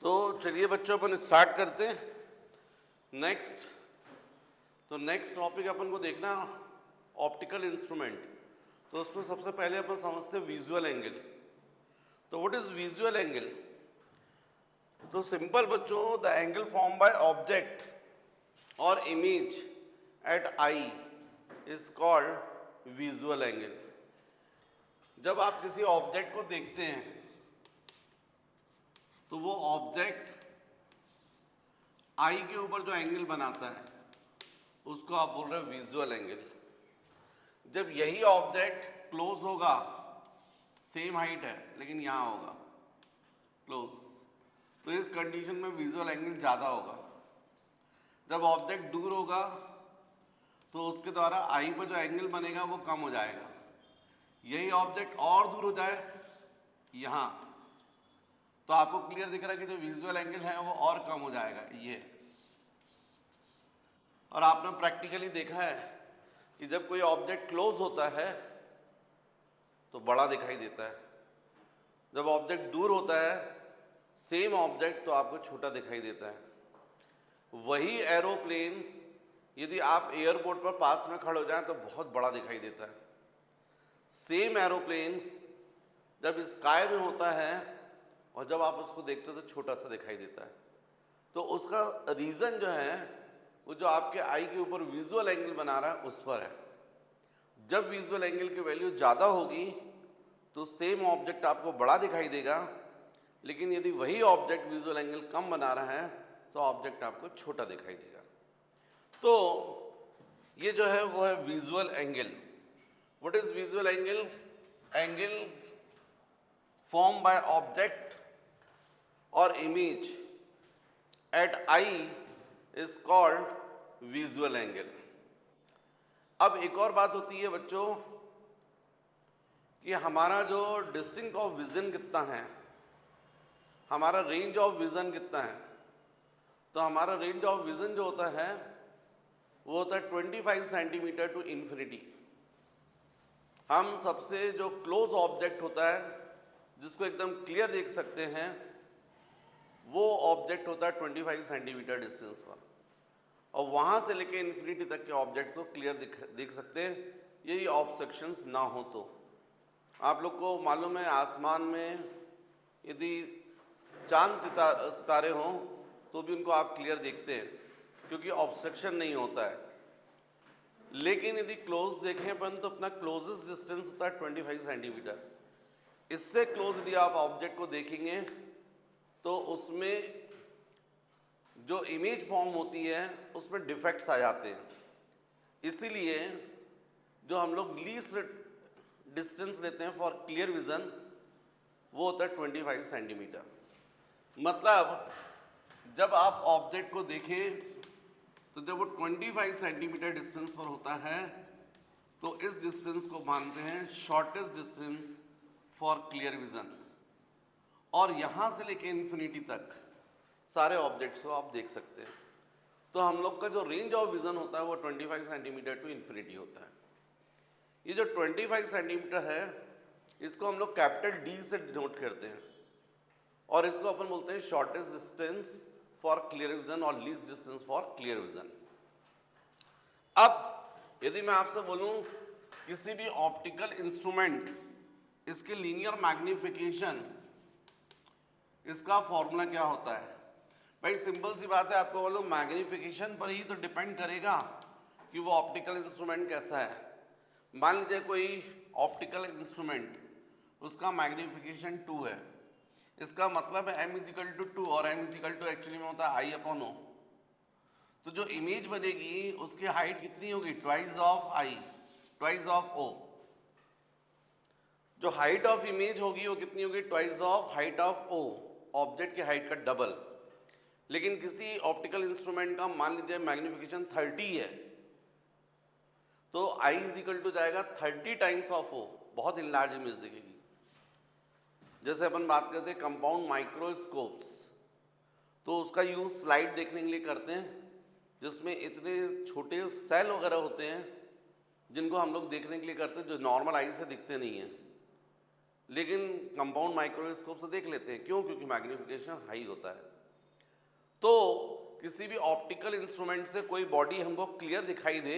तो चलिए बच्चों अपन स्टार्ट करते हैं। नेक्स्ट टॉपिक अपन को देखना ऑप्टिकल इंस्ट्रूमेंट। तो उसमें सबसे पहले अपन समझते हैं विजुअल एंगल। तो व्हाट इज विजुअल एंगल? तो सिंपल बच्चों, the angle form by object और image at eye is called visual angle. जब आप किसी ऑब्जेक्ट को देखते हैं तो वो ऑब्जेक्ट आई के ऊपर जो एंगल बनाता है उसको आप बोल रहे हो विजुअल एंगल। जब यही ऑब्जेक्ट क्लोज होगा, सेम हाइट है लेकिन यहां होगा क्लोज, तो इस कंडीशन में विजुअल एंगल ज्यादा होगा। जब ऑब्जेक्ट दूर होगा तो उसके द्वारा आई पर जो एंगल बनेगा वो कम हो जाएगा। यही ऑब्जेक्ट और दूर हो जाए यहां, तो आपको क्लियर दिख रहा है कि जो विजुअल एंगल है वो और कम हो जाएगा ये। और आपने प्रैक्टिकली देखा है कि जब कोई ऑब्जेक्ट क्लोज होता है तो बड़ा दिखाई देता है, जब ऑब्जेक्ट दूर होता है सेम ऑब्जेक्ट तो आपको छोटा दिखाई देता है। वही एरोप्लेन यदि आप एयरपोर्ट पर पास में खड़े हो जाएं तो बहुत बड़ा दिखाई देता है। सेम एरोप्लेन जब स्काई में होता है और जब आप उसको देखते हो तो छोटा सा दिखाई देता है। तो उसका रीज़न जो है वो जो आपके आई के ऊपर विजुअल एंगल बना रहा है उस पर है। जब विजुअल एंगल की वैल्यू ज़्यादा होगी तो सेम ऑब्जेक्ट आपको बड़ा दिखाई देगा, लेकिन यदि वही ऑब्जेक्ट विजुअल एंगल कम बना रहा है तो ऑब्जेक्ट आपको छोटा दिखाई देगा। तो ये जो है वो है visual angle. What is visual angle? Angle form by object और image at eye is called visual angle. अब एक और बात होती है बच्चों कि हमारा जो डिस्टेंस ऑफ विजन कितना है, हमारा रेंज ऑफ विजन कितना है। तो हमारा रेंज ऑफ विजन जो होता है वो होता है 25 सेंटीमीटर टू इन्फिनिटी। हम सबसे जो क्लोज ऑब्जेक्ट होता है जिसको एकदम क्लियर देख सकते हैं वो ऑब्जेक्ट होता है 25 सेंटीमीटर डिस्टेंस पर, और वहां से लेके इन्फिनिटी तक के ऑब्जेक्ट्स को क्लियर देख सकते हैं, यही ऑब्स्ट्रक्शंस ना हो तो। आप लोग को मालूम है आसमान में यदि चांद सितारे हों तो भी उनको आप क्लियर देखते हैं क्योंकि ऑब्स्ट्रक्शन नहीं होता है। लेकिन यदि क्लोज देखें अपन तो अपना क्लोजेस्ट डिस्टेंस होता है 25 सेंटीमीटर। इससे क्लोज यदि आप ऑब्जेक्ट को देखेंगे तो उसमें जो इमेज फॉर्म होती है उसमें डिफेक्ट्स आ जाते हैं। इसीलिए जो हम लोग लीस्ट डिस्टेंस लेते हैं फॉर क्लियर विजन वो होता है 25 सेंटीमीटर। मतलब जब आप ऑब्जेक्ट को देखें तो जब वो 25 सेंटीमीटर डिस्टेंस पर होता है तो इस डिस्टेंस को मानते हैं shortest distance for clear vision, और यहां से लेके इन्फिनिटी तक सारे ऑब्जेक्ट्स को आप देख सकते हैं। तो हम लोग का जो रेंज ऑफ विजन होता है वो 25 सेंटीमीटर टू इन्फिनिटी होता है। ये जो 25 सेंटीमीटर है इसको हम लोग कैपिटल डी से डिनोट करते हैं और इसको अपन बोलते हैं shortest distance for clear vision और least distance for clear vision. अब यदि मैं आपसे बोलूं किसी भी ऑप्टिकल इंस्ट्रूमेंट इसके लीनियर मैग्निफिकेशन इसका फॉर्मूला क्या होता है? भाई सिंपल सी बात है, आपको बोलो मैग्निफिकेशन पर ही तो डिपेंड करेगा कि वो ऑप्टिकल इंस्ट्रूमेंट कैसा है। मान लीजिए कोई ऑप्टिकल इंस्ट्रूमेंट उसका मैग्निफिकेशन 2 है, इसका मतलब है m इजिकल टू 2 और m इजिकल टू एक्चुअली में होता है I/O। तो जो इमेज बनेगी उसकी हाइट कितनी होगी? Twice of I, twice of O। जो हाइट ऑफ इमेज होगी वो कितनी होगी? Twice of height of O, object की हाइट का डबल। लेकिन किसी ऑप्टिकल इंस्ट्रूमेंट का मान लीजिए मैग्निफिकेशन 30 है तो I इजिकल टू जाएगा 30 टाइम्स ऑफ O, बहुत इनलार्ज इमेज दिखेगी। जैसे अपन बात करते हैं कंपाउंड माइक्रोस्कोप्स, तो उसका यूज स्लाइड देखने के लिए करते हैं जिसमें इतने छोटे सेल वगैरह होते हैं जिनको हम लोग देखने के लिए करते हैं जो नॉर्मल आई से दिखते नहीं हैं। लेकिन कंपाउंड माइक्रोस्कोप से देख लेते हैं। क्यों? क्योंकि मैग्नीफिकेशन हाई होता है। तो किसी भी ऑप्टिकल इंस्ट्रूमेंट से कोई बॉडी हमको क्लियर दिखाई दे,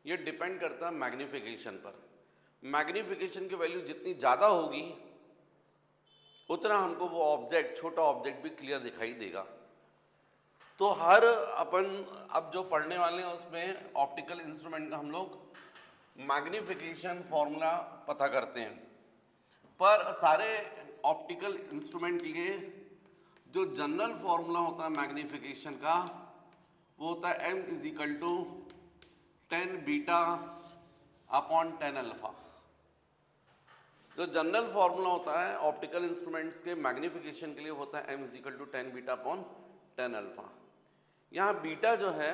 ये डिपेंड करता है मैग्नीफिकेशन पर। मैग्नीफिकेशन की वैल्यू जितनी ज़्यादा होगी उतना हमको वो ऑब्जेक्ट, छोटा ऑब्जेक्ट भी क्लियर दिखाई देगा। तो हर अपन अब जो पढ़ने वाले हैं उसमें ऑप्टिकल इंस्ट्रूमेंट का हम लोग मैग्नीफिकेशन फॉर्मूला पता करते हैं। पर सारे ऑप्टिकल इंस्ट्रूमेंट के लिए जो जनरल फॉर्मूला होता है मैग्नीफिकेशन का, वो होता है m is equal to 10 beta upon 10 alpha. जो जनरल फॉर्मूला होता है ऑप्टिकल इंस्ट्रूमेंट्स के मैग्नीफिकेशन के लिए होता है m is equal to 10 beta upon 10 alpha. यहाँ बीटा जो है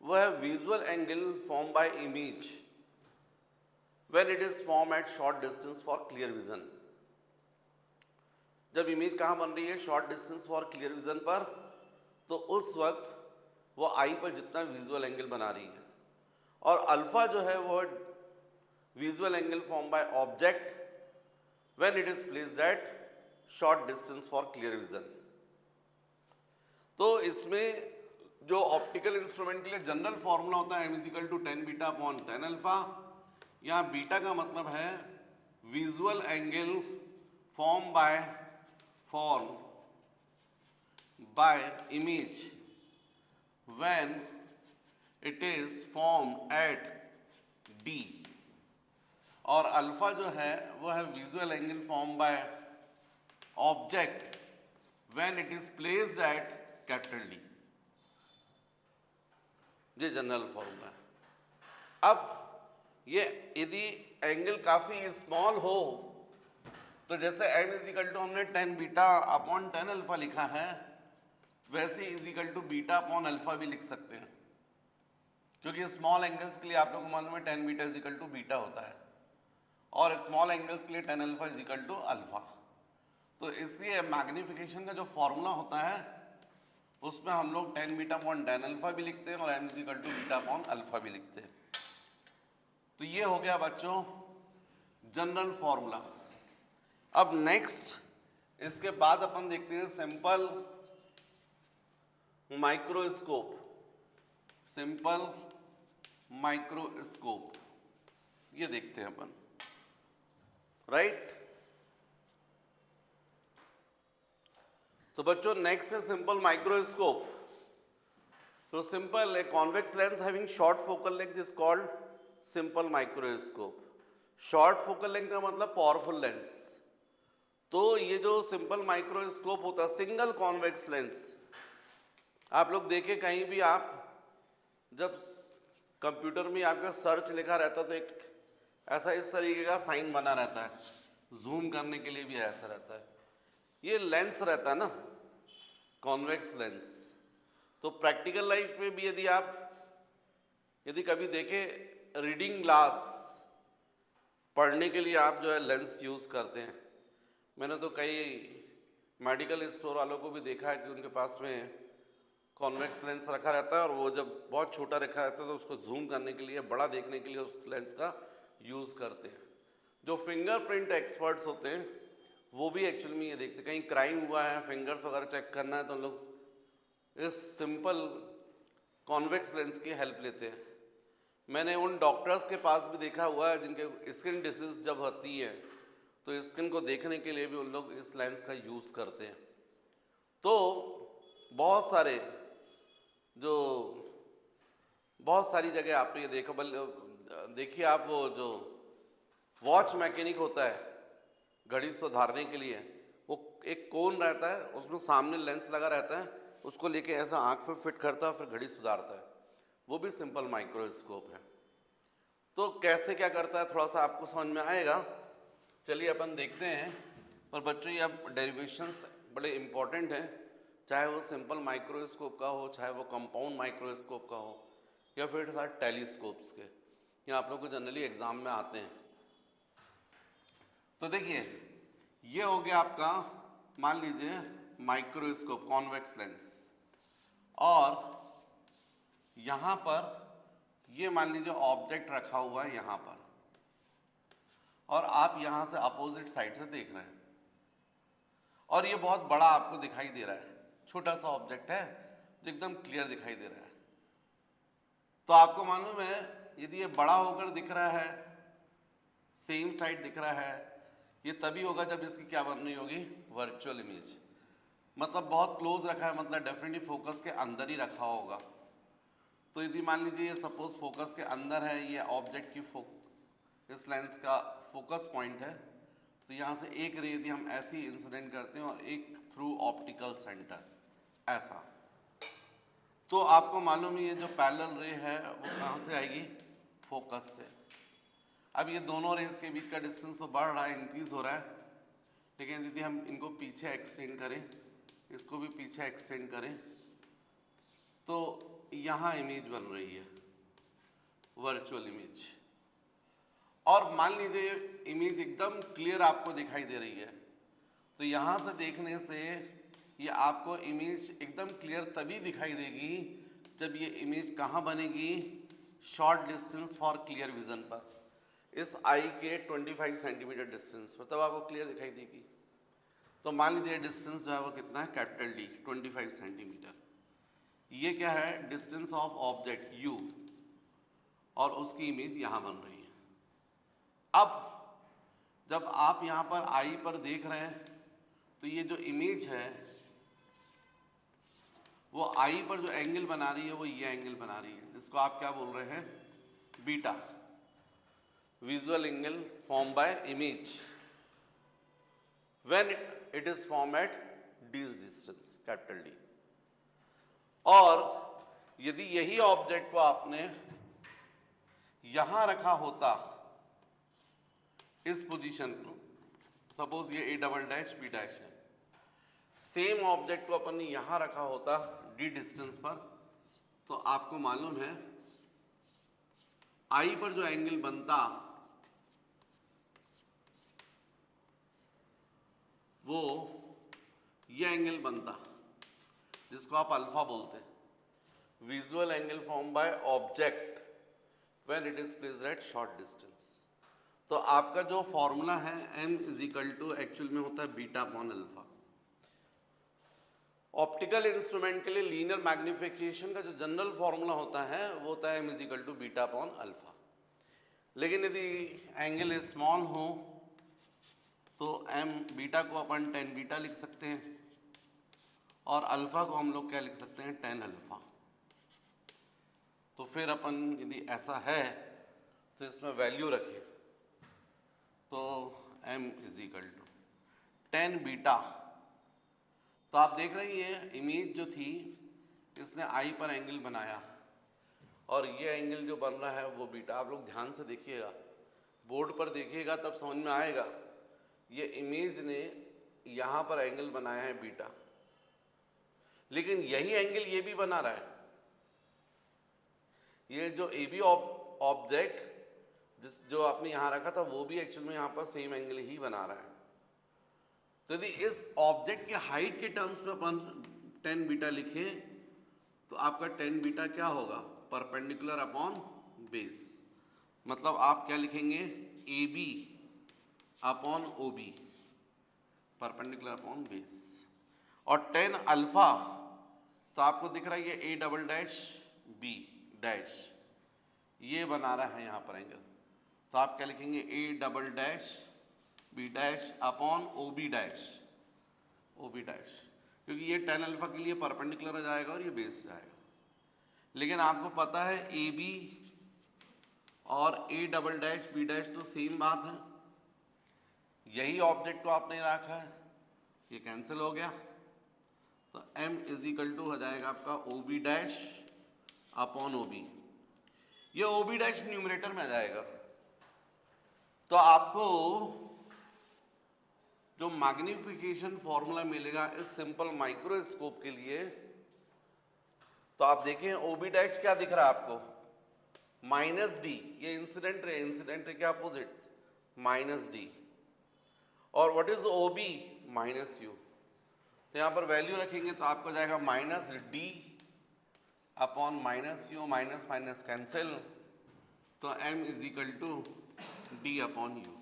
वो है visual angle form by image when it is form at short distance for clear vision. जब इमेज कहाँ बन रही है? Short distance for clear vision पर, तो उस वक्त वो आई पर जितना विजुअल एंगल बना रही है। और अल्फा जो है वो visual angle form by object when it is placed at short distance for clear vision. तो इसमें जो ऑप्टिकल इंस्ट्रूमेंट के लिए जनरल फॉर्मूला होता है m is equal to 10 beta upon 10 alpha. यहाँ बीटा का मतलब है visual angle form by image when it is form at d, और अल्फा जो है वो है visual angle form by object when it is placed at capital D। ये जनरल फॉर्मूला है। अब ये यदि एंगल काफी स्मॉल हो तो जैसे m इज इक्वल टू हमने 10 बीटा अपॉन 10 अल्फा लिखा है, वैसे is equal to beta upon alpha भी लिख सकते हैं, क्योंकि स्मॉल एंगल्स के लिए आप लोगों को मालूम है 10 beta is equal to beta होता है, और स्मॉल एंगल्स के लिए 10 alpha is equal to alpha. तो इसलिए मैग्नीफिकेशन का जो फॉर्मूला होता है उसमें हम लोग 10 बीटा अपॉन 10 अल्फा भी लिखते हैं और m is equal to beta upon alpha भी लिखते हैं। तो ये हो गया बच्चों जनरल फॉर्मूला। अब नेक्स्ट इसके बाद अपन देखते हैं सिंपल माइक्रोस्कोप। सिंपल माइक्रोस्कोप ये देखते हैं अपन, राइट। तो बच्चों नेक्स्ट है सिंपल माइक्रोस्कोप। तो simple a convex lens having short focal length is called simple microscope. Short focal length का मतलब पावरफुल लेंस। तो ये जो सिंपल माइक्रोस्कोप होता है, सिंगल कॉन्वेक्स लेंस, आप लोग देखें कहीं भी, आप जब कंप्यूटर में आपका सर्च लिखा रहता है तो एक ऐसा इस तरीके का साइन बना रहता है, जूम करने के लिए भी ऐसा रहता है, ये लेंस रहता है ना, कॉन्वेक्स लेंस। तो प्रैक्टिकल लाइफ में भी यदि कभी देखें रीडिंग ग्लास पढ़ने के लिए आप जो है लेंस यूज़ करते हैं। मैंने तो कई मेडिकल स्टोर वालों को भी देखा है कि उनके पास में कॉन्वेक्स लेंस रखा रहता है, और वो जब बहुत छोटा रखा रहता है तो उसको जूम करने के लिए, बड़ा देखने के लिए उस लेंस का यूज़ करते हैं। जो फिंगरप्रिंट एक्सपर्ट्स होते हैं वो भी एक्चुअली में ये देखते हैं, कहीं क्राइम हुआ है, फिंगर्स वगैरह चेक करना है, तो लोग इस सिंपल कॉन्वेक्स लेंस की हेल्प लेते हैं। मैंने उन डॉक्टर्स के पास भी देखा हुआ है जिनके स्किन डिसीज जब होती है तो स्किन को देखने के लिए भी उन लोग इस लेंस का यूज़ करते हैं। तो बहुत सारी जगह आपने ये देखा, देखिए आप वो जो वॉच मैकेनिक होता है घड़ी सुधारने के लिए, वो एक कोन रहता है, उसमें सामने लेंस लगा रहता है, उसको लेके ऐसा आंख पे फिट करता है, फिर घड़ी सुधारता है। वो भी सिंपल माइक्रोस्कोप है। तो कैसे क्या करता है थोड़ा सा आपको समझ में आएगा, चलिए अपन देखते हैं। पर बच्चों ये अब डेरिवेशंस बड़े इंपॉर्टेंट हैं, चाहे वो सिंपल माइक्रोस्कोप का हो, चाहे वो कंपाउंड माइक्रोस्कोप का हो, या फिर सारे टेलीस्कोप्स के, ये आप लोग को जनरली एग्जाम में आते हैं। तो देखिए ये हो गया आपका, मान लीजिए माइक्रोस्कोप कॉन्वेक्स लेंस, और यहाँ पर ये मान लीजिए ऑब्जेक्ट रखा हुआ है यहाँ पर, और आप यहां से अपोजिट साइड से देख रहे हैं और ये बहुत बड़ा आपको दिखाई दे रहा है, छोटा सा ऑब्जेक्ट है जो एकदम क्लियर दिखाई दे रहा है। तो आपको मालूम है यदि ये बड़ा होकर दिख रहा है, सेम साइड दिख रहा है, ये तभी होगा जब इसकी क्या बन रही होगी, वर्चुअल इमेज। मतलब बहुत क्लोज रखा है, मतलब डेफिनेटली फोकस के अंदर ही रखा होगा। तो यदि मान लीजिए ये सपोज फोकस के अंदर है, ये ऑब्जेक्ट की इस लेंस का फोकस पॉइंट है, तो यहाँ से एक रे यदि हम ऐसे ही इंसिडेंट करते हैं और एक थ्रू ऑप्टिकल सेंटर ऐसा, तो आपको मालूम है ये जो पैरेलल रे है वो कहाँ से आएगी, फोकस से। अब ये दोनों रेज के बीच का डिस्टेंस तो बढ़ रहा है, इंक्रीज हो रहा है, लेकिन यदि हम इनको पीछे एक्सटेंड करें, इसको भी पीछे एक्सटेंड करें, तो यहाँ इमेज बन रही है वर्चुअल इमेज। और मान लीजिए इमेज एकदम क्लियर आपको दिखाई दे रही है, तो यहाँ से देखने से ये आपको इमेज एकदम क्लियर तभी दिखाई देगी जब ये इमेज कहाँ बनेगी, short distance for clear vision पर, इस आई के 25 सेंटीमीटर डिस्टेंस पर, तब आपको क्लियर दिखाई देगी। तो मान लीजिए डिस्टेंस जो है वो कितना है, कैपिटल डी 25 सेंटीमीटर। ये क्या है, डिस्टेंस ऑफ ऑब्जेक्ट यू, और उसकी इमेज यहाँ बन रही है। अब जब आप यहाँ पर आई पर देख रहे हैं, तो ये जो इमेज है वो आई पर जो एंगल बना रही है वो ये एंगल बना रही है, जिसको आप क्या बोल रहे हैं, beta, visual angle form by image when it is form at D distance, capital D. और यदि यही ऑब्जेक्ट को आपने यहां रखा होता, इस पोजीशन को, सपोज ये A double dash B dash है, सेम ऑब्जेक्ट को अपन ने यहां रखा होता डी डिस्टेंस पर, तो आपको मालूम है आई पर जो एंगल बनता वो ये एंगल बनता, जिसको आप अल्फा बोलते हैं, visual angle form by object when it is placed at short distance. तो आपका जो फॉर्मूला है m is equal to actual में होता है beta upon alpha. Optical instrument के लिए लीनियर मैग्निफिकेशन का जो जनरल फॉर्मूला होता है वो होता है m is equal to beta upon alpha. लेकिन यदि एंगल स्मॉल हो तो m बीटा को अपन टेन बीटा लिख सकते हैं, और अल्फा को हम लोग क्या लिख सकते हैं, टेन अल्फा। तो फिर अपन यदि ऐसा है तो इसमें वैल्यू रखें, तो m is equal to ten beta. तो आप देख रही हैं इमेज जो थी इसने आई पर एंगल बनाया, और ये एंगल जो बन रहा है वो बीटा। आप लोग ध्यान से देखिएगा, बोर्ड पर देखिएगा तब समझ में आएगा। ये इमेज ने यहाँ पर एंगल बनाया है बीटा, लेकिन यही एंगल ये भी बना रहा है। ये जो ए बी ऑब्जेक्ट जो आपने यहाँ रखा था वो भी एक्चुअल में यहाँ पर सेम एंगल ही बना रहा है। तो यदि इस ऑब्जेक्ट के हाइट के टर्म्स में अपन टेन बीटा लिखे तो आपका टेन बीटा क्या होगा, परपेंडिकुलर अपॉन बेस। मतलब आप क्या लिखेंगे, A B upon O B, perpendicular upon base. और टेन अल्फा तो आपको दिख रहा है ये A double dash B dash, ये बना रहा है यहाँ पर एंगल। तो आप क्या लिखेंगे, A double dash B dash upon O B dash, O B dash, क्योंकि ये टेन अल्फा के लिए परपेंडिकुलर आ जाएगा और ये बेस जाएगा। लेकिन आपको पता है ए बी और A double dash B dash तो सेम बात है, यही ऑब्जेक्ट को आपने रखा है, ये कैंसिल हो गया। तो m इज इक्वल टू हो जाएगा आपका O B dash upon O B, ये ओ बी डैश न्यूमरेटर में आ जाएगा। तो आपको जो मैग्निफिकेशन फॉर्मूला मिलेगा इस सिंपल माइक्रोस्कोप के लिए, तो आप देखें ओ बी डैश क्या दिख रहा है आपको, माइनस डी, ये इंसिडेंट रे के अपोजिट माइनस डी, और what is O B, minus U. तो यहाँ पर वैल्यू रखेंगे तो आपको जाएगा minus D upon minus U, minus minus cancel, तो m is equal to D upon U.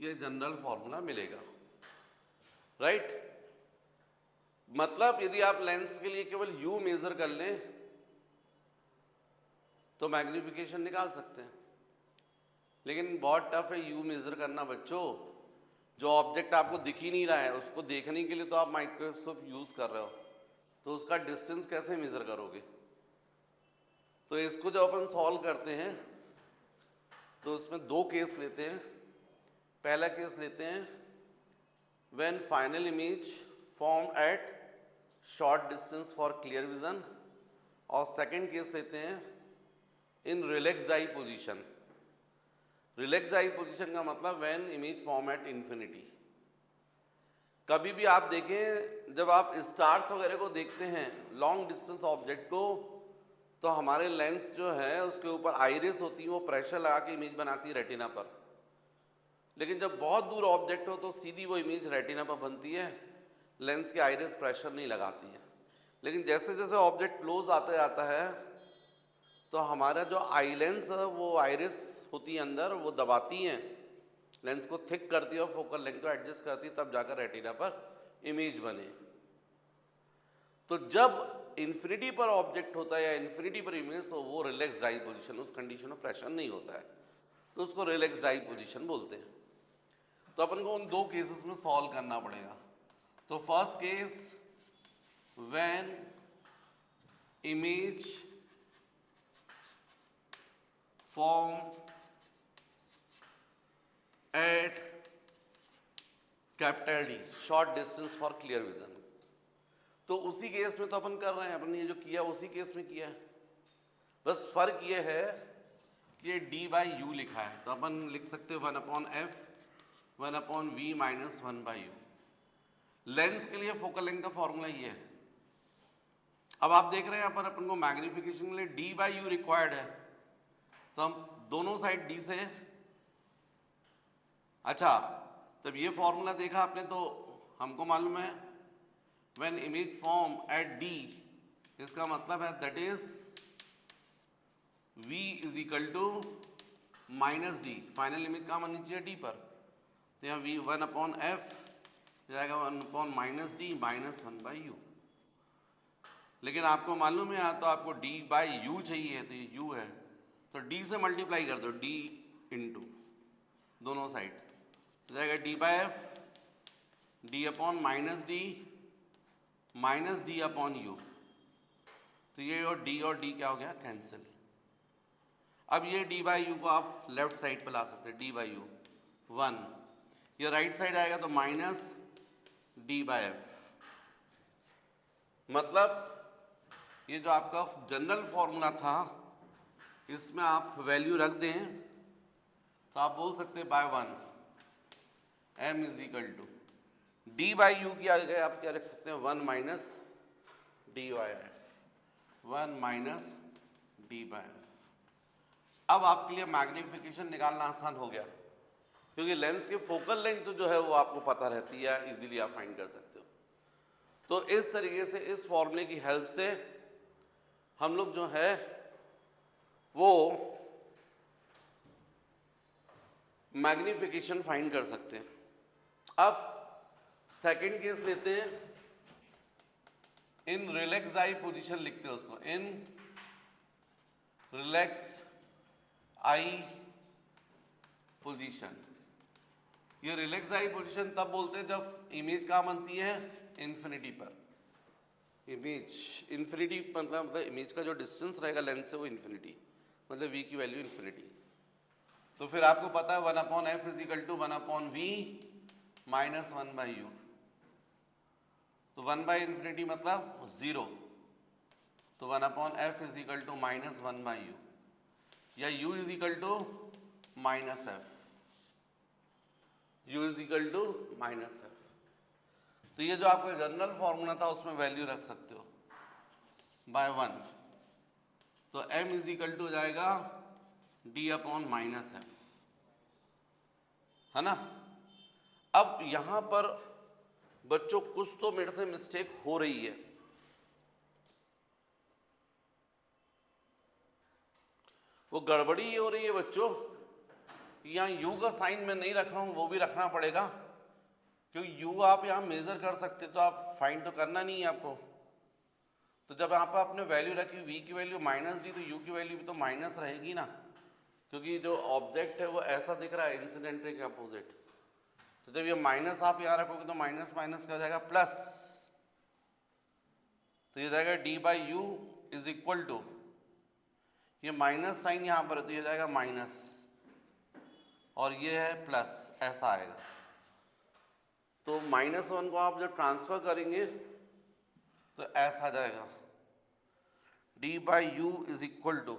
ये जनरल फॉर्मूला मिलेगा, राइट। मतलब यदि आप लेंस के लिए केवल u मेजर कर लें तो मैग्निफिकेशन निकाल सकते हैं, लेकिन बहुत टफ है u मेजर करना बच्चों। जो ऑब्जेक्ट आपको दिख ही नहीं रहा है उसको देखने के लिए तो आप माइक्रोस्कोप यूज कर रहे हो, तो उसका डिस्टेंस कैसे मेजर करोगे। तो इसको जब अपन सॉल्व करते हैं तो उसमें दो केस लेते हैं। पहला केस लेते हैं when final image form at short distance for clear vision, और सेकंड केस लेते हैं in relaxed eye position. Relaxed eye position का मतलब when image form at infinity. कभी भी आप देखें जब आप स्टार्स वगैरह को देखते हैं लॉन्ग डिस्टेंस ऑब्जेक्ट को, तो हमारे लेंस जो है उसके ऊपर आइरिस होती है, वो प्रेशर लगा के इमेज बनाती है रेटिना पर। लेकिन जब बहुत दूर ऑब्जेक्ट हो तो सीधी वो इमेज रेटिना पर बनती है, लेंस के आइरिस प्रेशर नहीं लगाती है। लेकिन जैसे जैसे ऑब्जेक्ट क्लोज आता जाता है तो हमारा जो आई लेंस है वो आइरिस होती है अंदर, वो दबाती हैं, लेंस को थिक करती है और फोकल लेंथ को एडजस्ट करती है, तब जाकर रेटिना पर इमेज बने। तो जब इन्फिनिटी पर ऑब्जेक्ट होता है या इन्फिनिटी पर इमेज, तो वो रिलैक्स्ड आई पोजीशन, उस कंडीशन में प्रेशर नहीं होता है, तो उसको रिलैक्स्ड आई पोजीशन बोलते हैं। तो अपन को उन दो केसेस में सॉल्व करना पड़ेगा। तो first case when image form at capital D short distance for clear vision. तो उसी केस में तो अपन कर रहे हैं, अपन ये जो किया उसी केस में किया है, बस फर्क ये है कि ये d बाई यू लिखा है, तो अपन लिख सकते हैं 1/f 1/v minus 1/u। Lens के लिए फोकल लेंथ का फॉर्मूला ये है। अब आप देख रहे हैं यहाँ पर अपन को मैग्निफिकेशन के लिए d बाई यू रिक्वायर्ड है, तो हम दोनों साइड d से, अच्छा जब ये फॉर्मूला देखा आपने तो हमको मालूम है when image form at d, इसका मतलब है that is v is equal to minus D. Final image कहाँ बननी चाहिए d पर, तो यहाँ v 1/f जाएगा 1/ माइनस डी माइनस 1/u। लेकिन आपको मालूम है यहाँ तो आपको d बाई यू चाहिए, तो ये u है, तो d से मल्टीप्लाई कर दो, d इंटू दोनों साइड जाएगा d by F d upon minus D minus D upon you. तो ये और d क्या हो गया, कैंसिल। अब ये d बाई यू को आप लेफ्ट साइड पे ला सकते हैं, d बाई यू 1, ये राइट साइड आएगा तो माइनस d बाई एफ। मतलब ये जो आपका जनरल फॉर्मूला था इसमें आप वैल्यू रख दें तो आप बोल सकते हैं by 1 m is equal to d by U की आगे आप क्या रख सकते हैं, 1 minus D by F, 1 minus D by F. अब आपके लिए मैग्निफिकेशन निकालना आसान हो गया, क्योंकि लेंस की फोकल लेंथ जो है वो आपको पता रहती है, इजीली आप फाइंड कर सकते हो। तो इस तरीके से इस फॉर्मूले की हेल्प से हम लोग जो है वो मैग्निफिकेशन फाइंड कर सकते हैं। अब सेकंड केस लेते हैं, इन रिलैक्स्ड आई पोजीशन लिखते हैं उसको, इन रिलैक्स्ड आई पोजीशन। ये रिलैक्स्ड आई पोजीशन तब बोलते हैं जब इमेज कहाँ बनती है, इन्फिनिटी पर। इमेज इन्फिनिटी मतलब इमेज का जो डिस्टेंस रहेगा लेंस से वो इन्फिनिटी, मतलब v की वैल्यू इन्फिनिटी। तो फिर आपको पता है 1/f is equal to 1/v minus 1/u। तो 1/इंफिनिटी मतलब 0, तो 1/f is equal to minus 1/u, या u is equal to minus f, u is equal to minus f। तो ये जो आपका जनरल फॉर्मूला था उसमें वैल्यू रख सकते हो बाय 1, तो m इज इक्वल टू हो जाएगा d अपॉन माइनस f, है ना। अब यहां पर बच्चों कुछ तो मेरे से मिस्टेक हो रही है। वो गड़बड़ी ये हो रही है बच्चों यहाँ u का साइन मैं नहीं रख रहा हूँ, वो भी रखना पड़ेगा, क्योंकि u आप यहाँ मेजर कर सकते, तो आप फाइंड तो करना नहीं है आपको। तो जब यहाँ पर आपने वैल्यू रखी v की वैल्यू -d, तो u की वैल्यू भी तो माइनस रहेगी ना, क्योंकि जो ऑब्जेक्ट है वो ऐसा दिख रहा है इंसिडेंट रे के अपोजिट। तो जब ये माइनस आप यहाँ रखोगे तो माइनस माइनस क्या हो जाएगा, प्लस। तो ये जाएगा d/u इज इक्वल टू, ये माइनस साइन यहाँ पर है तो ये जाएगा माइनस, और ये है प्लस, ऐसा आएगा। तो -1 को आप जब ट्रांसफर करेंगे तो ऐसा आ जाएगा, d/u इज इक्वल टू,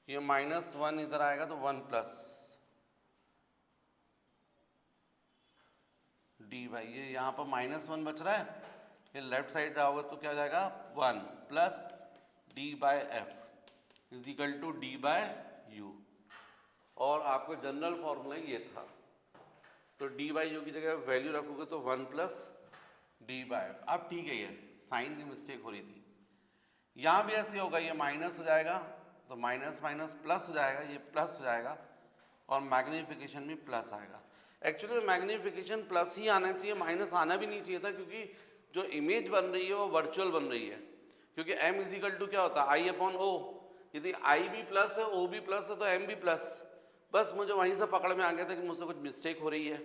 ये -1 इधर आएगा तो 1 प्लस डी बाई, ये यहाँ पर -1 बच रहा है, ये लेफ्ट साइड रहा होगा तो क्या जाएगा 1 plus d/f is equal to d/u, और आपका जनरल फॉर्मूला ये था। तो d/u की जगह वैल्यू रखोगे तो 1 प्लस d/f। अब ठीक है, ये साइन की मिस्टेक हो रही थी, यहाँ भी ऐसे होगा, ये माइनस हो जाएगा तो माइनस माइनस प्लस हो जाएगा, ये प्लस हो जाएगा, और मैग्नीफिकेशन भी प्लस आएगा। एक्चुअली मैग्नीफिकेशन प्लस ही आना चाहिए, माइनस आना भी नहीं चाहिए था, क्योंकि जो इमेज बन रही है वो वर्चुअल बन रही है। क्योंकि m इज इक्वल टू क्या होता है, I/O। यदि I भी प्लस है, O भी प्लस है, तो m भी प्लस। बस मुझे वहीं से पकड़ में आ गया था कि मुझसे कुछ मिस्टेक हो रही है।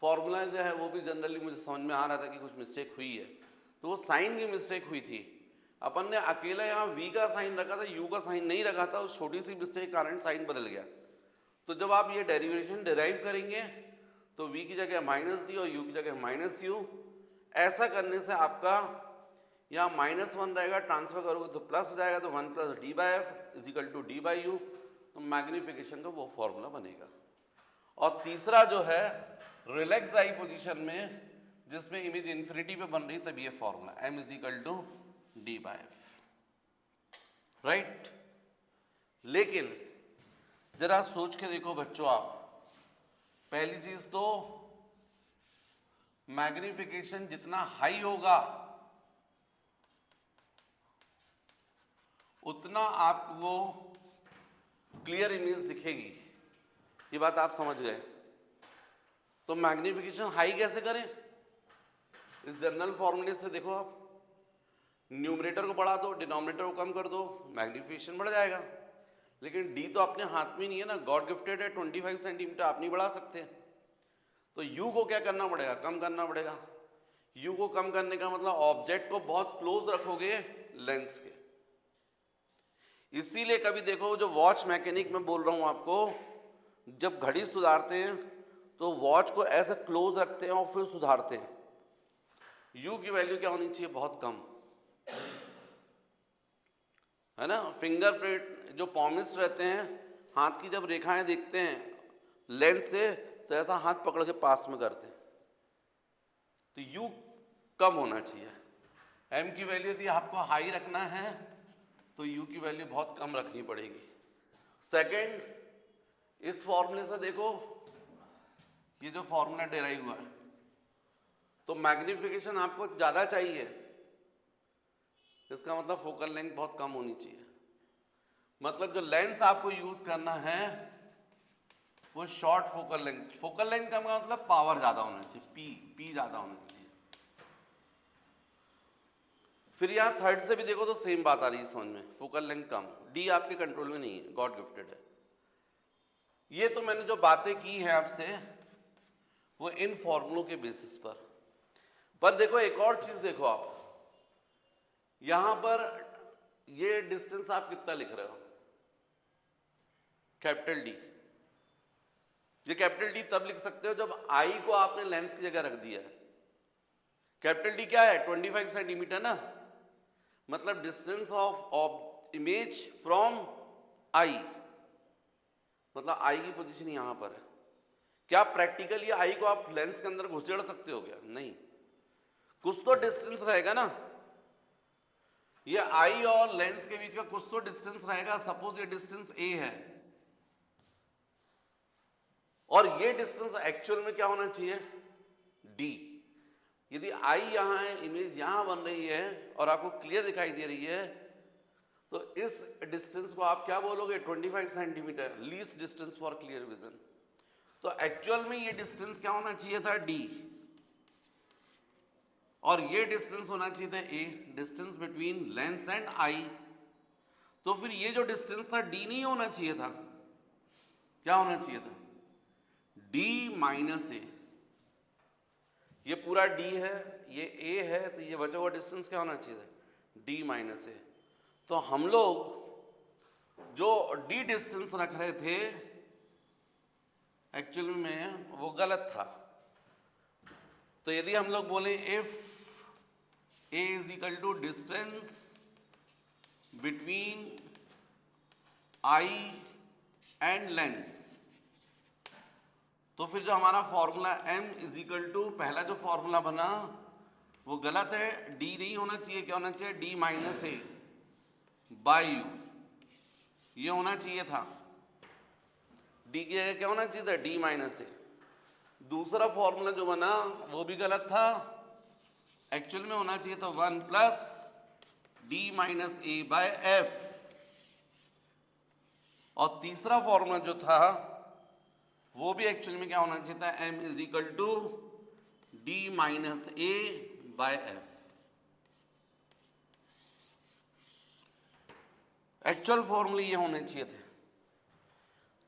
फॉर्मूला जो है वो भी जनरली मुझे समझ में आ रहा था कि कुछ मिस्टेक हुई है, तो वो साइन की मिस्टेक हुई थी। अपन ने अकेला यहाँ v का साइन रखा था, u का साइन नहीं रखा था, उस छोटी सी मिस्टेक के कारण साइन बदल गया। तो जब आप ये डेरिवेशन डिराइव करेंगे तो v की जगह -d और u की जगह -u, ऐसा करने से आपका यहाँ -1 रहेगा, ट्रांसफर करोगे तो प्लस हो जाएगा, तो 1 plus d/f is equal to d/u, तो मैग्नीफिकेशन का वो फॉर्मूला बनेगा। और तीसरा जो है रिलैक्स आई पोजीशन में, जिसमें इमेज इन्फिनिटी पे बन रही, तब ये formula m is equal to d/f, right. लेकिन जरा सोच के देखो बच्चों, आप पहली चीज तो मैग्नीफिकेशन जितना हाई होगा उतना आपको क्लियर इमेज दिखेगी, ये बात आप समझ गए। तो मैग्नीफिकेशन हाई कैसे करें, इस जनरल फॉर्मूले से देखो, आप न्यूमरेटर को बढ़ा दो, डिनोमिनेटर को कम कर दो, मैग्नीफिकेशन बढ़ जाएगा। लेकिन d तो अपने हाथ में नहीं है ना, गॉड गिफ्टेड है 25 सेंटीमीटर, आप नहीं बढ़ा सकते। तो u को क्या करना पड़ेगा, कम करना पड़ेगा। u को कम करने का मतलब ऑब्जेक्ट को बहुत क्लोज रखोगे लेंस के। इसीलिए कभी देखो, जो वॉच मैकेनिक में बोल रहा हूं आपको, जब घड़ी सुधारते हैं तो वॉच को ऐसे क्लोज रखते हैं और फिर सुधारते हैं। u की वैल्यू क्या होनी चाहिए, बहुत कम, है ना। फिंगरप्रिंट जो पॉमिस्ट रहते हैं, हाथ की जब रेखाएं देखते हैं लेंस से, तो ऐसा हाथ पकड़ के पास में करते हैं। तो u कम होना चाहिए। m की वैल्यू यदि आपको हाई रखना है तो u की वैल्यू बहुत कम रखनी पड़ेगी। सेकंड, इस फॉर्मूले से देखो, ये जो फॉर्मूला डिराइव हुआ है, तो मैग्नीफिकेशन आपको ज्यादा चाहिए, इसका मतलब फोकल लेंथ बहुत कम होनी चाहिए। मतलब जो लेंस आपको यूज करना है वो short focal length. Focal length का मतलब पावर ज्यादा होना चाहिए, पी ज्यादा होना चाहिए। फिर यहाँ थर्ड से भी देखो तो सेम बात आ रही है समझ में, फोकल लेंथ कम, डी आपके कंट्रोल में नहीं है, गॉड गिफ्टेड है। ये तो मैंने जो बातें की है आपसे वो इन फॉर्मूलों के बेसिस पर देखो एक और चीज देखो, आप यहां पर ये डिस्टेंस आप कितना लिख रहे हो, कैपिटल डी। ये कैपिटल डी तब लिख सकते हो जब आई को आपने लेंस की जगह रख दिया है। कैपिटल डी क्या है, 25 सेंटीमीटर ना, मतलब distance of image from I, मतलब आई की पोजीशन यहां पर है। क्या प्रैक्टिकली आई को आप लेंस के अंदर घुसेड़ सकते हो क्या, नहीं, कुछ तो डिस्टेंस रहेगा ना। ये आई और लेंस के बीच का कुछ तो डिस्टेंस रहेगा। सपोज ये डिस्टेंस ए है और ये डिस्टेंस एक्चुअल में क्या होना चाहिए, डी। यदि आई यहां है, इमेज यहां बन रही है और आपको क्लियर दिखाई दे रही है, तो इस डिस्टेंस को आप क्या बोलोगे? 25 centimetre, least distance for clear vision. तो एक्चुअल में ये डिस्टेंस क्या होना चाहिए था? d, और ये डिस्टेंस होना चाहिए था a, distance between lens and I. तो फिर ये जो डिस्टेंस था d नहीं होना चाहिए था, क्या होना चाहिए था? d माइनस ए। ये पूरा d है, ये a है, तो ये बचा हुआ डिस्टेंस क्या होना चाहिए था? d माइनस ए। तो हम लोग जो d डिस्टेंस रख रहे थे एक्चुअली में वो गलत था। तो यदि हम लोग बोले if a is equal to distance between eye and lens, तो फिर जो हमारा formula m is equal to, पहला जो फॉर्मूला बना वो गलत है, d नहीं होना चाहिए, क्या होना चाहिए? d minus A by you, ये होना चाहिए था। d की जगह क्या होना चाहिए था? d माइनस ए। दूसरा फॉर्मूला जो बना वो भी गलत था, एक्चुअल में होना चाहिए था 1 plus d minus A by F. और तीसरा फॉर्मूला जो था वो भी एक्चुअल में क्या होना चाहिए था? m is equal to d minus A by F. Actual फॉर्मूले ये होने चाहिए थे।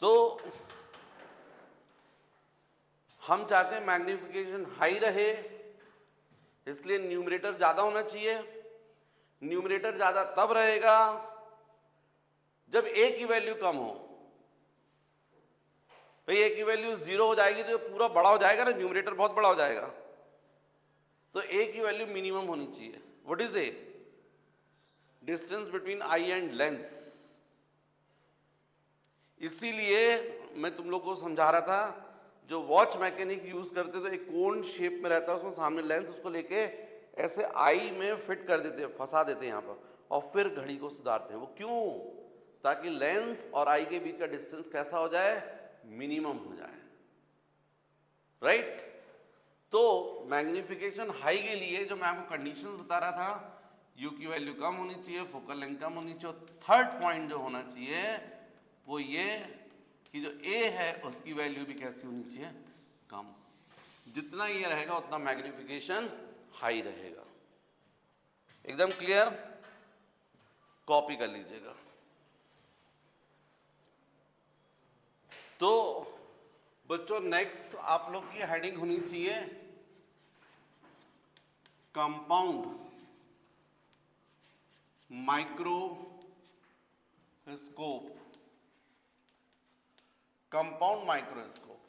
तो हम चाहते हैं मैग्निफिकेशन हाई रहे, इसलिए न्यूमरेटर ज्यादा होना चाहिए। न्यूमरेटर ज्यादा तब रहेगा जब a की वैल्यू कम हो। भाई a की वैल्यू 0 हो जाएगी तो पूरा बड़ा हो जाएगा ना, न्यूमरेटर बहुत बड़ा हो जाएगा। तो a की वैल्यू मिनिमम होनी चाहिए। What is a? Distance between eye and lens. इसीलिए मैं तुम लोग को समझा रहा था, जो वॉच मैकेनिक यूज करते तो एक कोन शेप में रहता है, उसमें सामने लेंस, उसको लेके ऐसे आई में फिट कर देते हैं, फंसा देते हैं यहाँ पर, और फिर घड़ी को सुधारते हैं। वो क्यों? ताकि लेंस और आई के बीच का डिस्टेंस कैसा हो जाए? मिनिमम हो जाए, राइट? तो मैग्निफिकेशन हाई के लिए जो मैं आपको कंडीशंस बता रहा था, यू की वैल्यू कम होनी चाहिए, फोकल लेंथ कम होनी चाहिए, और थर्ड पॉइंट जो होना चाहिए वो ये कि जो ए है उसकी वैल्यू भी कैसी होनी चाहिए? कम। जितना ये रहेगा उतना मैग्निफिकेशन हाई रहेगा। एकदम क्लियर? कॉपी कर लीजिएगा। तो बच्चों नेक्स्ट आप लोग की हेडिंग होनी चाहिए कंपाउंड माइक्रोस्कोप। कंपाउंड माइक्रोस्कोप,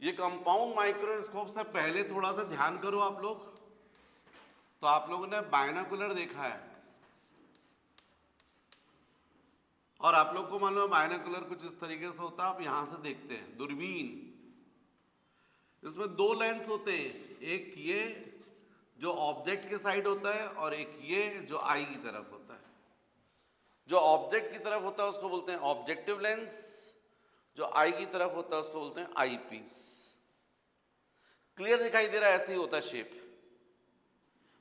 ये कंपाउंड माइक्रोस्कोप से पहले थोड़ा सा ध्यान करो आप लोग। तो आप लोगों ने बायनोकुलर देखा है, और आप लोग को मालूम है बायनोकुलर कुछ इस तरीके से होता है, आप यहां से देखते हैं, दूरबीन। इसमें दो लेंस होते हैं, एक ये जो ऑब्जेक्ट के साइड होता है और एक ये जो आई की तरफ होता है। जो ऑब्जेक्ट की तरफ होता है उसको बोलते हैं ऑब्जेक्टिव लेंस, जो आई की तरफ होता है उसको बोलते हैं आई पीस। क्लियर दिखाई दे रहा है? ऐसे ही होता है शेप।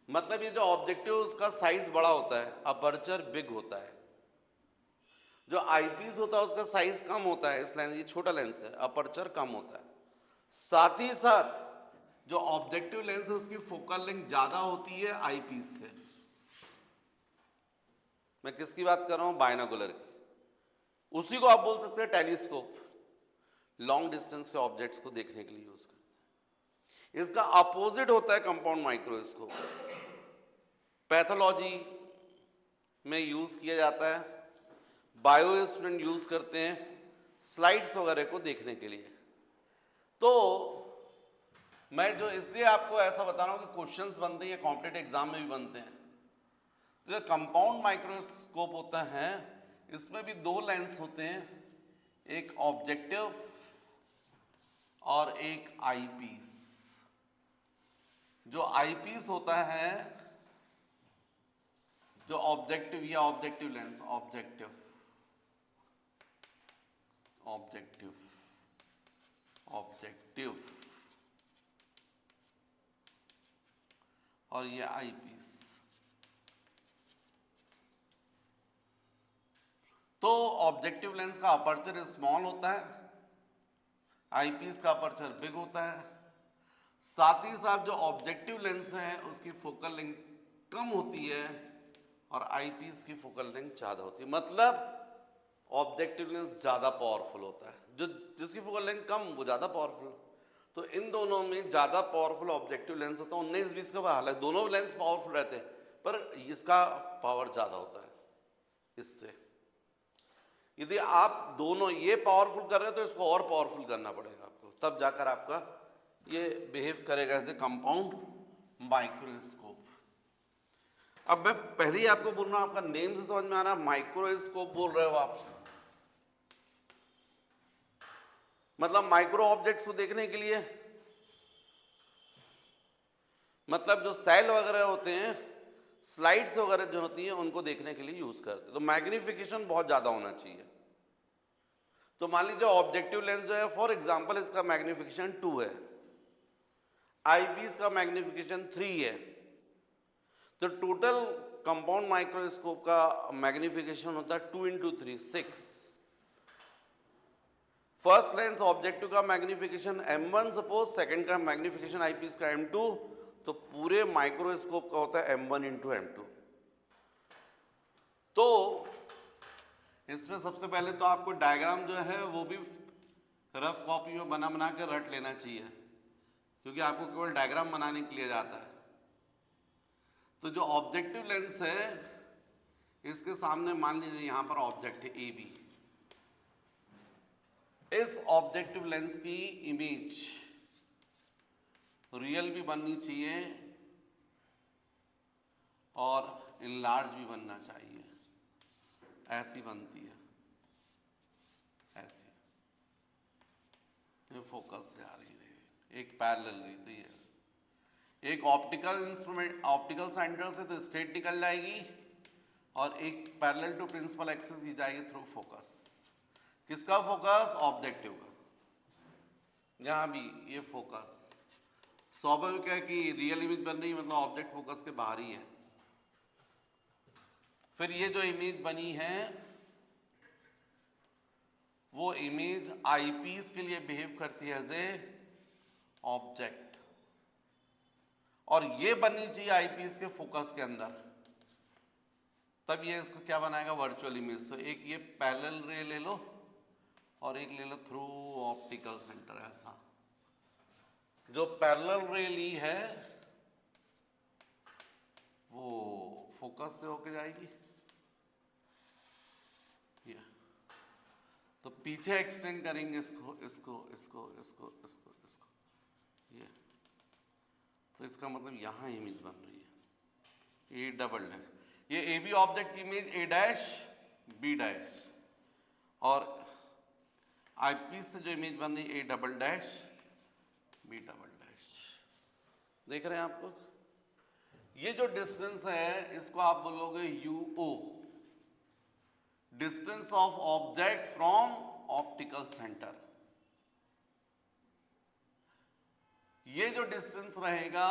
मतलब ये जो ऑब्जेक्टिव उसका साइज बड़ा होता है, अपर्चर बिग होता है। जो आईपीस होता है उसका साइज कम होता है, इस लेंस, ये छोटा लेंस है, अपर्चर कम होता है। साथ ही साथ जो ऑब्जेक्टिव लेंस है उसकी फोकल लेंथ ज्यादा होती है आईपीस से। मैं किसकी बात कर रहा हूं? बायनोकुलर की। उसी को आप बोल सकते हैं टेलीस्कोप, लॉन्ग डिस्टेंस के ऑब्जेक्ट्स को देखने के लिए यूज करते हैं। इसका अपोजिट होता है कंपाउंड माइक्रोस्कोप, पैथोलॉजी में यूज किया जाता है, बायो स्टूडेंट यूज करते हैं स्लाइड्स वगैरह को देखने के लिए। तो मैं जो इसलिए आपको ऐसा बता रहा हूं कि क्वेश्चंस बनते हैं, कॉम्पिटिटिव एग्जाम में भी बनते हैं। तो जो कंपाउंड माइक्रोस्कोप होता है इसमें भी दो लेंस होते हैं, एक ऑब्जेक्टिव और एक आईपीस। जो आईपीस होता है, जो ऑब्जेक्टिव या objective lens, objective objective objective और ये आईपीस। तो ऑब्जेक्टिव लेंस का अपर्चर स्मॉल होता है, आईपीस का अपर्चर बिग होता है, साथ ही साथ जो ऑब्जेक्टिव लेंस है उसकी फोकल लेंथ कम होती है और आईपीस की फोकल लेंथ ज्यादा होती है। मतलब ऑब्जेक्टिव लेंस ज्यादा पावरफुल होता है, जो जिसकी फोकल लेंथ कम वो ज्यादा पावरफुल। तो इन दोनों में ज्यादा पावरफुल ऑब्जेक्टिव लेंस होता है। 19-20 का हालांकि दोनों लेंस पावरफुल रहते हैं, पर इसका पावर ज्यादा होता है इससे। यदि आप दोनों ये पावरफुल कर रहे हो तो इसको और पावरफुल करना पड़ेगा आपको, तब जाकर आपका ये बिहेव करेगा एज ए कंपाउंड माइक्रोस्कोप। अब मैं पहले ही आपको बोल रहा हूं, आपका नेम से समझ में आ रहा है, माइक्रोस्कोप बोल रहे हो आप, मतलब माइक्रो ऑब्जेक्ट्स को देखने के लिए, मतलब जो सेल वगैरह होते हैं, स्लाइड्स वगैरह जो होती हैं उनको देखने के लिए यूज करते हैं। तो मैग्निफिकेशन बहुत ज्यादा होना चाहिए। तो मान लीजिए ऑब्जेक्टिव लेंस जो है, फॉर एग्जांपल इसका मैग्निफिकेशन 2 है, आईपीस का मैग्निफिकेशन 3 है, तो टोटल कंपाउंड माइक्रोस्कोप का मैग्निफिकेशन होता है 2 × 3 6। फर्स्ट लेंस ऑब्जेक्टिव का मैग्निफिकेशन m1 सपोज, सेकंड का मैग्निफिकेशन आईपीस का m2, तो पूरे माइक्रोस्कोप का होता है m1 × m2। तो इसमें सबसे पहले तो आपको डायग्राम जो है वो भी रफ कॉपी में बना बना के रट लेना चाहिए, क्योंकि आपको केवल डायग्राम बनाने के लिए जाता है। तो जो ऑब्जेक्टिव लेंस है इसके सामने मान लीजिए यहां पर ऑब्जेक्ट है ए बी। इस ऑब्जेक्टिव लेंस की इमेज रियल भी बननी चाहिए और इनलार्ज भी बनना चाहिए। ऐसी बनती है, ऐसी, ये फोकस से आ रही है, एक पैरेलल रहती है। एक ऑप्टिकल इंस्ट्रूमेंट, ऑप्टिकल सेंटर से तो स्ट्रेट निकल जाएगी और एक पैरेलल टू प्रिंसिपल एक्सिस ही जाएगी थ्रू फोकस। किसका फोकस? ऑब्जेक्टिव का। यहां भी ये फोकस स्वाभाविक है कि रियल इमेज बन रही है, मतलब ऑब्जेक्ट फोकस के बाहर ही है। फिर ये जो इमेज बनी है वो इमेज आईपीस के लिए बिहेव करती है एज ए ऑब्जेक्ट, और ये बननी चाहिए आईपीस के फोकस के अंदर, तब ये इसको क्या बनाएगा? Virtual image. तो एक ये पैरेलल रे ले लो और एक ले लो थ्रू ऑप्टिकल सेंटर। ऐसा जो पैरेलल रे ली है वो फोकस से होके जाएगी, ये तो पीछे एक्सटेंड करेंगे इसको इसको इसको इसको इसको इसको, ये तो इसका मतलब यहां इमेज बन रही है ए डबल डैश। ये ए बी ऑब्जेक्ट की image A dash B dash, और आईपीस से जो इमेज बन रही है A double dash B double dash. देख रहे हैं आप लोग? ये जो डिस्टेंस है इसको आप बोलोगे U O, distance of object from optical centre. ये जो डिस्टेंस रहेगा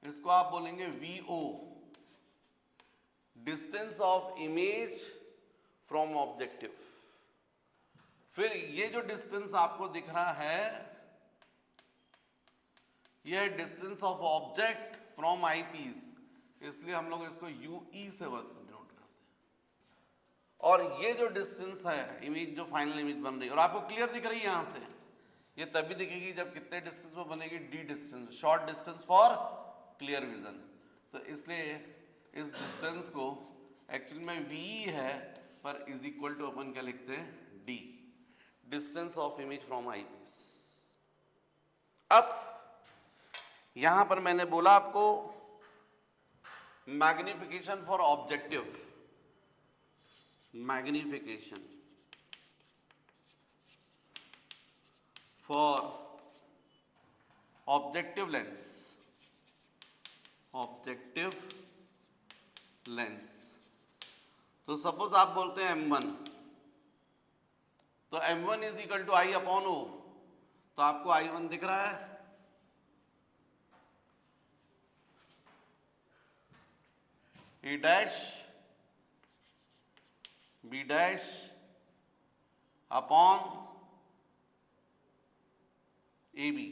इसको आप बोलेंगे V O, distance of image from objective. फिर ये जो डिस्टेंस आपको दिख रहा है यह है distance of object from eyepiece, इसलिए हम लोग इसको यूई से डिनोट करते हैं। और ये जो डिस्टेंस है इमेज, जो फाइनल इमेज बन रही है और आपको क्लियर दिख रही है यहां से, ये तभी दिखेगी जब कितने डिस्टेंस पर बनेगी? D distance, short distance for clear vision. तो इसलिए इस डिस्टेंस को एक्चुअली में वी है, पर इज इक्वल टू अपन क्या लिखते हैं? D, distance of image from eyepiece. अब यहां पर मैंने बोला आपको magnification for objective, magnification for objective lens, objective lens. तो सपोज आप बोलते हैं m1, तो m1 is equal to I upon O, तो आपको I1 दिख रहा है, A dash B dash upon A B.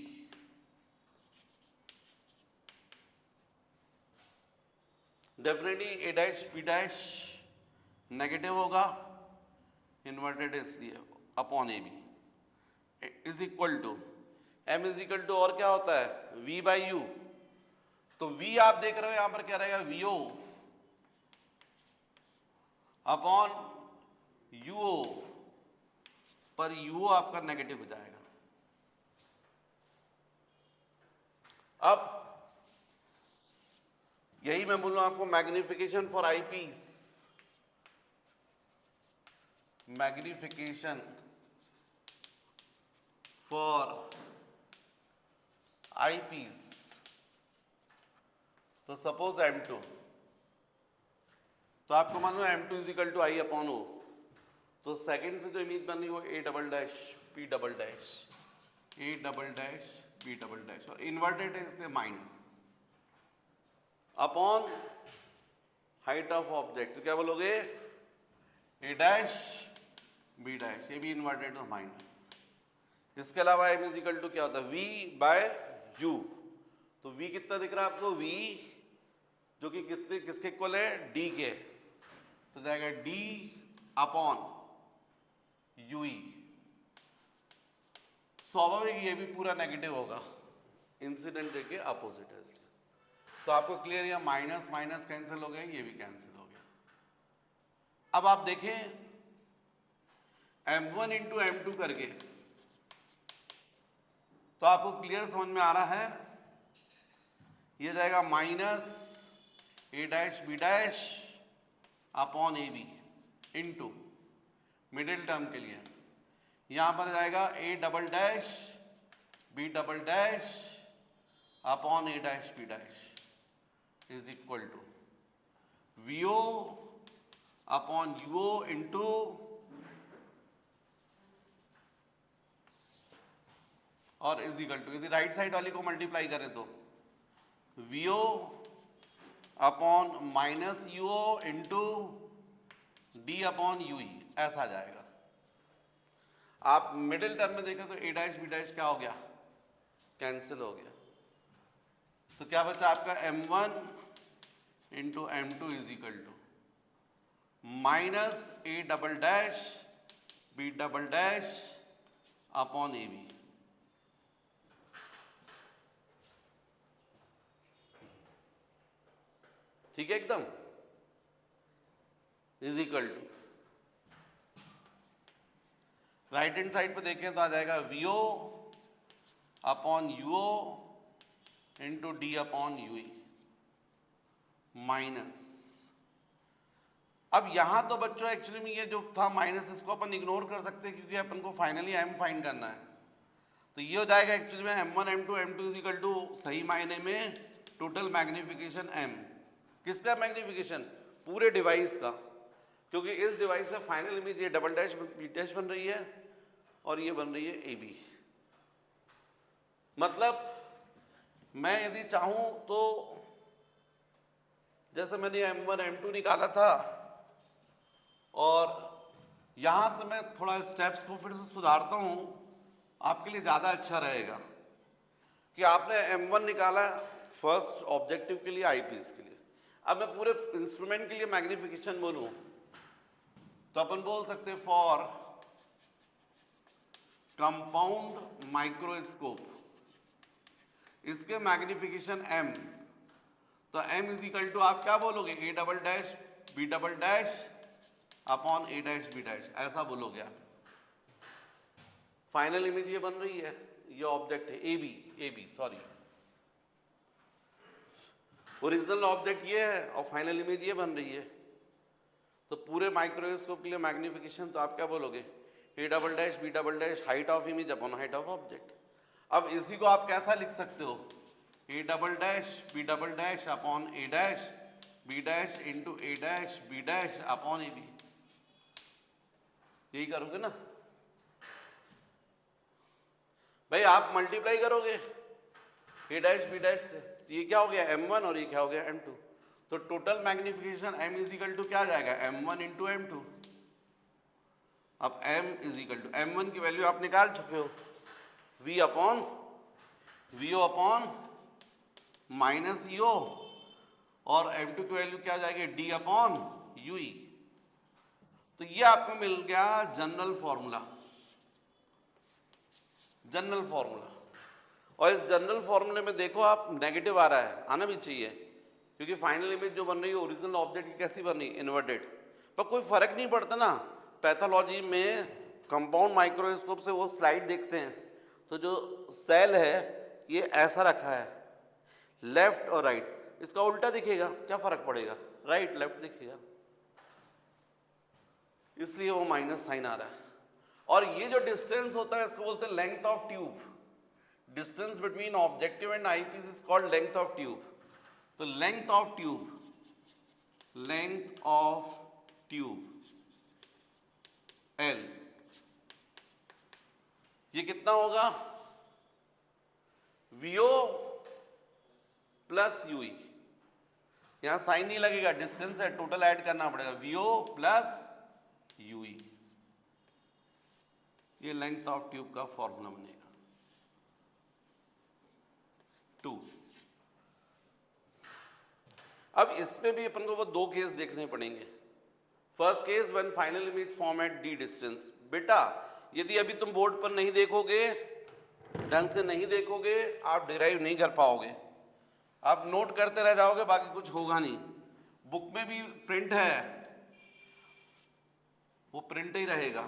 Definitely A dash B dash negative होगा, इन्वर्टेड इसलिए, upon A B is equal to M is equal to और क्या होता है v बाई यू। तो v आप देख रहे हो यहां पर क्या रहेगा vo अपॉन uo, पर uo आपका नेगेटिव हो जाएगा। अब यही मैं बोलूं आपको magnification for eyepiece, magnification for eyepiece. तो सपोज M2, तो आपको मान लो M2 is equal to I upon O, तो सेकंड से जो इमेज बन रही है वो A double dash P double dash, A double dash B double dash, और इन्वर्टेड है इसलिए minus upon height of object. तो क्या बोलोगे ए डैश बी डैश, ये भी इन्वर्टेड तो माइनस। इसके अलावा एम इज इक्वल टू क्या होता है v बाय यू। तो v कितना दिख रहा है आपको, v जो कि कितने किसके इक्वल है d के, तो जाएगा d अपॉन ue। स्वाभाविक ये भी पूरा नेगेटिव होगा, इंसिडेंट रे के अपोजिट है इसलिए। तो आपको क्लियर, या माइनस माइनस कैंसिल हो गया, ये भी कैंसिल हो गया। अब आप देखें m1 इंटू M2 करके, तो आपको क्लियर समझ में आ रहा है, ये जाएगा minus A dash B dash upon A B into middle term के लिए यहां पर जाएगा A double dash B double dash upon A dash B dash is equal to V O upon U O into और इज इक्वल टू, यदि right side वाली को multiply करें तो V O upon minus U O into D upon U E, ऐसा आ जाएगा। आप मिडिल टर्म में देखें तो ए डैश बी डैश क्या हो गया, कैंसिल हो गया। तो क्या बचा आपका m1 into M2 is equal to minus A double dash B double dash upon A B. ठीक है एकदम, is equal to right hand side पे देखें तो आ जाएगा V O upon U O into D upon U E minus. अब यहां तो बच्चों एक्चुअली में ये जो था माइनस, इसको अपन इग्नोर कर सकते हैं क्योंकि अपन को फाइनली m फाइंड करना है। तो ये हो जाएगा एक्चुअली में m1 m2 is equal to सही मायने में टोटल मैग्निफिकेशन m। किसका मैग्निफिकेशन, पूरे डिवाइस का, क्योंकि इस डिवाइस से फाइनल इमेज ये डबल डैश बी डैश बन रही है और ये बन रही है ए बी। मतलब मैं यदि चाहूं तो जैसे मैंने m1 m2 निकाला था, और यहां से मैं थोड़ा स्टेप्स को फिर से सुधारता हूं, आपके लिए ज्यादा अच्छा रहेगा कि आपने m1 निकाला फर्स्ट ऑब्जेक्टिव के लिए आईपीस के लिए। अब मैं पूरे इंस्ट्रूमेंट के लिए मैग्निफिकेशन बोलूं तो अपन बोल सकते हैं फॉर कंपाउंड माइक्रोस्कोप, इसके मैग्निफिकेशन m। तो m इज इक्वल टू आप क्या बोलोगे, A double dash B double dash upon A dash B dash, ऐसा बोलोगे आप। फाइनल इमेज ये बन रही है, ये ऑब्जेक्ट है A B sorry, original object ये है और फाइनल इमेज ये बन रही है। तो पूरे माइक्रोस्कोप के लिए मैग्निफिकेशन तो आप क्या बोलोगे, A double dash B double dash height of image upon height of object. अब इसी को आप कैसा लिख सकते हो, A double dash B double dash upon A dash B dash into A dash B dash upon A B. यही करोगे ना भाई, आप मल्टीप्लाई करोगे ए डैश बी डैश से, ये क्या हो गया m1 और ये क्या हो गया m2। तो total magnification m is equal to क्या आ जाएगा m1 इंटू m2 अब m is equal to m1 की वैल्यू आप निकाल चुके हो, v upon vo upon minus E O, और m2 की वैल्यू क्या आ जाएगी, d अपॉन ue। तो ये आपको मिल गया जनरल फॉर्मूला, जनरल फॉर्मूला। और इस जनरल फॉर्मूले में देखो आप नेगेटिव आ रहा है, आना भी चाहिए, क्योंकि फाइनल इमेज जो बन रही है ओरिजिनल ऑब्जेक्ट की कैसी बन रही है, इन्वर्टेड। पर कोई फर्क नहीं पड़ता ना, पैथोलॉजी में कंपाउंड माइक्रोस्कोप से वो स्लाइड देखते हैं तो जो सेल है ये ऐसा रखा है, लेफ्ट और राइट, इसका उल्टा दिखेगा, क्या फर्क पड़ेगा, राइट लेफ्ट दिखेगा, इसलिए वो माइनस साइन आ रहा है। और ये जो डिस्टेंस होता है इसको बोलते हैं length of tube. Distance between objective and eyepiece is called length of tube. तो length of tube, length of tube L, ये कितना होगा, VO प्लस UE। यहां साइन नहीं लगेगा, डिस्टेंस है, टोटल ऐड करना पड़ेगा, VO प्लस UE। ये लेंथ ऑफ ट्यूब का फॉर्मूला बनेगा। 2। अब इसमें भी अपन को वो दो केस देखने पड़ेंगे। First case when final image form at d distance. बेटा यदि अभी तुम बोर्ड पर नहीं देखोगे, ढंग से नहीं देखोगे, आप डिराइव नहीं कर पाओगे, आप नोट करते रह जाओगे, बाकी कुछ होगा नहीं। बुक में भी प्रिंट है, वो प्रिंट ही रहेगा।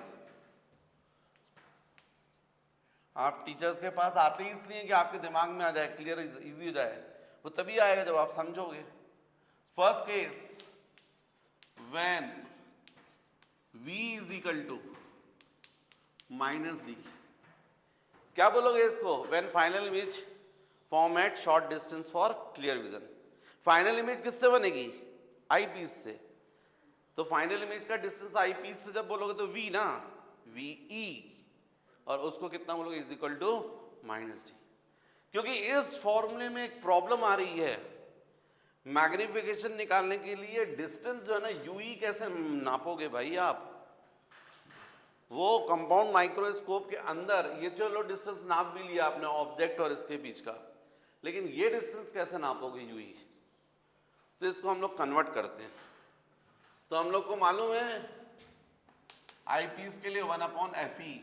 आप टीचर्स के पास आते ही इसलिए कि आपके दिमाग में आ जाए, क्लियर इजी हो जाए, वो तभी आएगा जब आप समझोगे। First case when v is equal to minus D, क्या बोलोगे इसको, when final image form at short distance for clear vision. Final image किससे बनेगी, आई पीस से। तो फाइनल इमेज का डिस्टेंस आई पीस से जब बोलोगे तो v ना, VE, और उसको कितना बोलोगे, is equal to minus D. क्योंकि इस फॉर्मूले में एक प्रॉब्लम आ रही है, मैग्निफिकेशन निकालने के लिए डिस्टेंस जो है ना, यूई कैसे नापोगे भाई आप। वो कंपाउंड माइक्रोस्कोप के अंदर ये चलो डिस्टेंस नाप भी लिया आपने ऑब्जेक्ट और इसके बीच का, लेकिन ये डिस्टेंस कैसे नापोगे यूई। तो इसको हम लोग कन्वर्ट करते हैं। तो हम लोग को मालूम है आईपीस के लिए 1/FE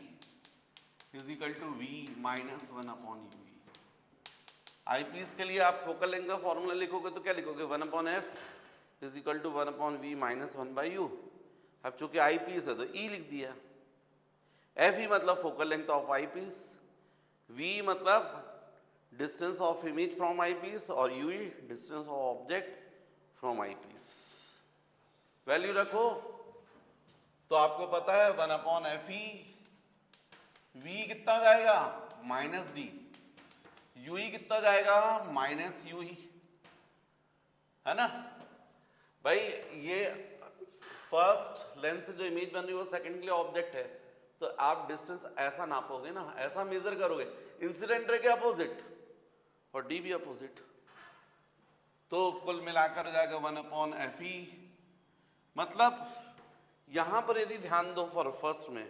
is equal to V minus 1/UE। Eyepiece के लिए आप फोकल लेंथ का फॉर्मूला लिखोगे तो क्या लिखोगे, 1/F is equal to 1/V minus 1/U। अब चूंकि आईपीस है तो E लिख दिया। FE मतलब focal length of eyepiece, V मतलब distance of image from eyepiece, और UE distance of object from eyepiece. Value रखो तो आपको पता है 1/FE, V कितना हो जाएगा, माइनस डी, UE कितना जाएगा, माइनस UE, है ना भाई। ये फर्स्ट लेंस से जो इमेज बन रही है वो सेकंड के लिए ऑब्जेक्ट है, तो आप डिस्टेंस ऐसा नापोगे ना, ऐसा मेजर करोगे, इंसिडेंट रे के अपोजिट और डी भी अपोजिट, तो कुल मिलाकर हो जाएगा 1/FE। मतलब यहां पर यदि ध्यान दो फॉर फर्स्ट में,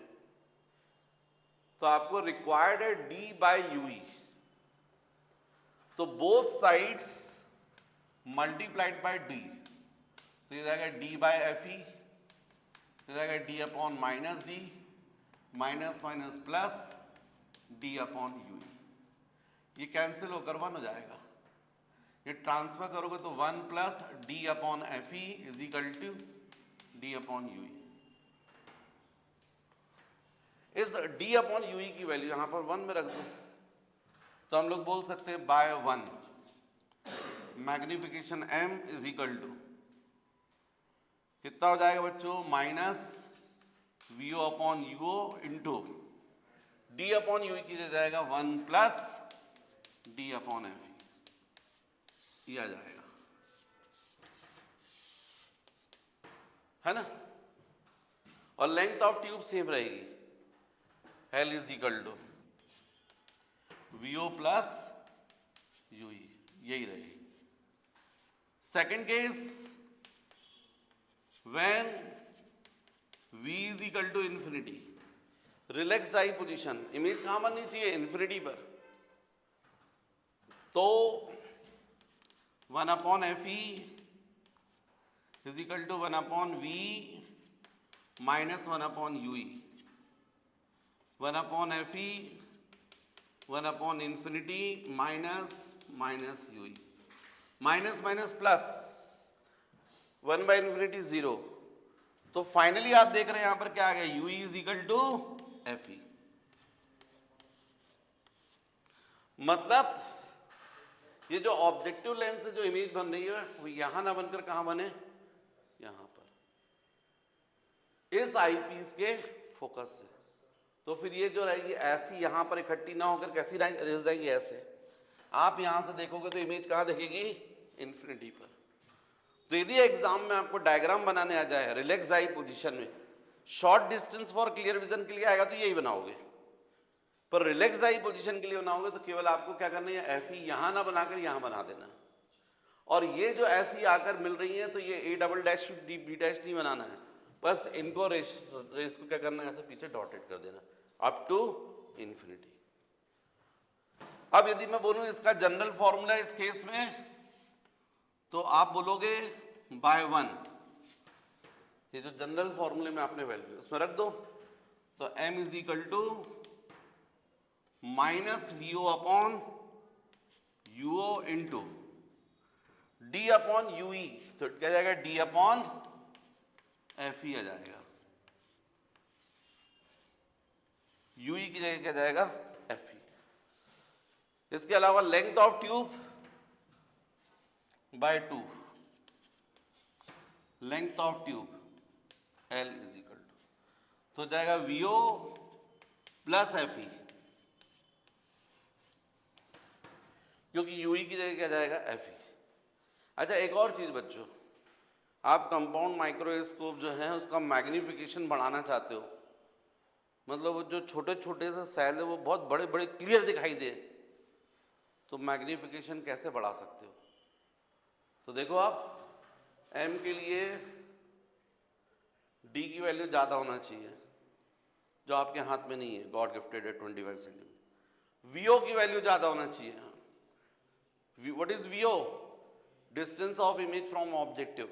तो आपको रिक्वायर्ड है D/UE, तो both sides multiplied by D, तो ये जाएगा D/FE, ये जाएगा D upon minus D, minus minus plus D upon UE। ये कैंसिल होकर 1 हो जाएगा, ये ट्रांसफर करोगे तो 1 plus D upon FE is equal to D upon UE। इस D अपॉन UE की वैल्यू यहां पर 1 में रख दो, तो हम लोग बोल सकते हैं by 1 magnification M is equal to कितना हो जाएगा बच्चों, minus VO upon UO into D upon UE की जाएगा 1 प्लस D अपॉन FE, ये आ जाएगा, है ना। और लेंथ ऑफ ट्यूब सेम रहेगी, L is equal to VO plus UE, यही रहेगी। Second case when V is equal to infinity, relaxed eye position, image कहां बननी चाहिए? इन्फिनिटी पर। तो 1 upon F E is equal to 1 upon V minus 1 upon U E, 1 upon F E 1 upon infinity minus U E, minus minus plus 1 by infinity 0। तो finally आप देख रहे हैं यहां पर क्या आ गया? U is equal to F E. मतलब ये जो ऑब्जेक्टिव लेंस से जो इमेज बन रही है वो यहां ना बनकर कहां बने? यहां पर, इस आईपीस के फोकस से। तो फिर ये जो रहेगी ऐसी यहां पर इकट्ठी ना होकर कैसी रह जाएगी? ऐसे। आप यहां से देखोगे तो इमेज कहां दिखेगी? इन्फिनिटी पर। तो यदि एग्जाम में आपको डायग्राम बनाने आ जाए रिलैक्स आई पोजीशन में, short distance for clear vision के लिए आएगा तो यही बनाओगे, पर रिलैक्स आई पोजीशन के लिए बनाओगे तो केवल आपको क्या करना है? एफ ई यहां ना बनाकर यहां बना देना। और ये जो ऐसी आकर मिल रही है तो ये A double dash D B dash नहीं बनाना है, बस इनको रेस को क्या करना है? ऐसे पीछे डॉटेड कर देना अप टू इन्फिनिटी। अब यदि मैं बोलूं इसका जनरल फॉर्मूला इस केस में, तो आप बोलोगे बाय 1, ये जो जनरल फॉर्मूले में आपने वैल्यू उसमें रख दो, तो m is equal to minus V O upon U O into D upon U E, तो क्या जाएगा? डी अपॉन एफ ई आ जाएगा, यूई की जगह क्या जाएगा? F E. इसके अलावा length of tube by 2, length of tube L is equal to, तो जाएगा वीओ प्लस एफ ई, क्योंकि यूई की जगह क्या जाएगा? एफ ई। अच्छा, एक और चीज बच्चों, आप कंपाउंड माइक्रोस्कोप जो है उसका मैग्निफिकेशन बढ़ाना चाहते हो, मतलब वो जो छोटे छोटे से सेल है वो बहुत बड़े बड़े क्लियर दिखाई दे, तो मैग्निफिकेशन कैसे बढ़ा सकते हो? तो देखो आप m के लिए d की वैल्यू ज़्यादा होना चाहिए, जो आपके हाथ में नहीं है, गॉड गिफ्टेड है 25 सेंटीमीटर। vo की वैल्यू ज़्यादा होना चाहिए। What is vo? Distance of image from objective,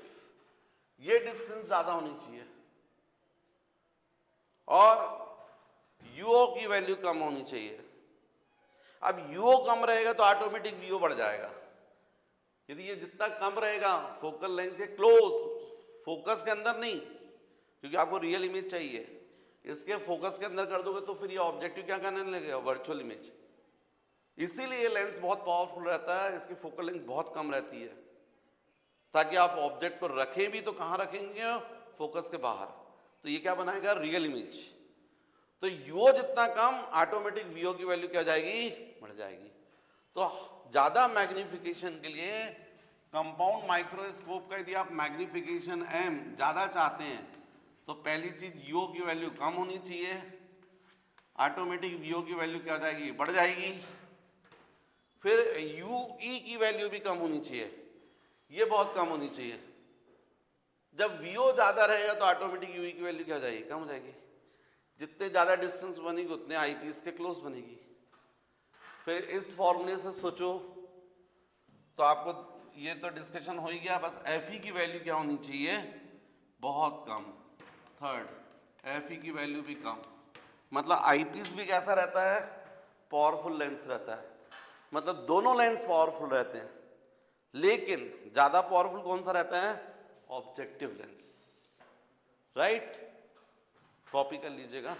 ये डिस्टेंस ज़्यादा होनी चाहिए। और uo की वैल्यू कम होनी चाहिए। अब uo कम रहेगा तो ऑटोमेटिक vo बढ़ जाएगा। यदि ये जितना कम रहेगा फोकल लेंथ के क्लोज, फोकस के अंदर नहीं, क्योंकि आपको रियल इमेज चाहिए, इसके फोकस के अंदर कर दोगे तो फिर ये ऑब्जेक्टिव क्या करने लगेगा? Virtual image. इसीलिए ये लेंस बहुत पावरफुल रहता है, इसकी फोकल लेंथ बहुत कम रहती है, ताकि आप ऑब्जेक्ट को रखें भी तो कहाँ रखेंगे? फोकस के बाहर। तो ये क्या बनाएगा? Real image. तो यूओ जितना कम, ऑटोमेटिक वीओ की वैल्यू क्या जाएगी? बढ़ जाएगी। तो ज्यादा मैग्निफिकेशन के लिए कंपाउंड माइक्रोस्कोप का यदि आप मैग्निफिकेशन m ज्यादा चाहते हैं तो पहली चीज यूओ की वैल्यू कम होनी चाहिए, ऑटोमेटिक वीओ की वैल्यू क्या जाएगी? बढ़ जाएगी। फिर यूई की वैल्यू भी कम होनी चाहिए, ये बहुत कम होनी चाहिए। जब वीओ ज्यादा रहेगा तो ऑटोमेटिक यूई की वैल्यू क्या जाएगी? कम हो जाएगी। जितने ज्यादा डिस्टेंस बनेगी उतने आईपीस के क्लोज बनेगी। फिर इस फॉर्मूले से सोचो तो आपको ये तो डिस्कशन हो ही गया, बस एफ ई की वैल्यू क्या होनी चाहिए? बहुत कम। थर्ड, एफ ई की वैल्यू भी कम, मतलब आईपीस भी कैसा रहता है? पावरफुल लेंस रहता है। मतलब दोनों लेंस पावरफुल रहते हैं, लेकिन ज्यादा पावरफुल कौन सा रहता है? Objective lens. राइट? कॉपी कर लीजिएगा।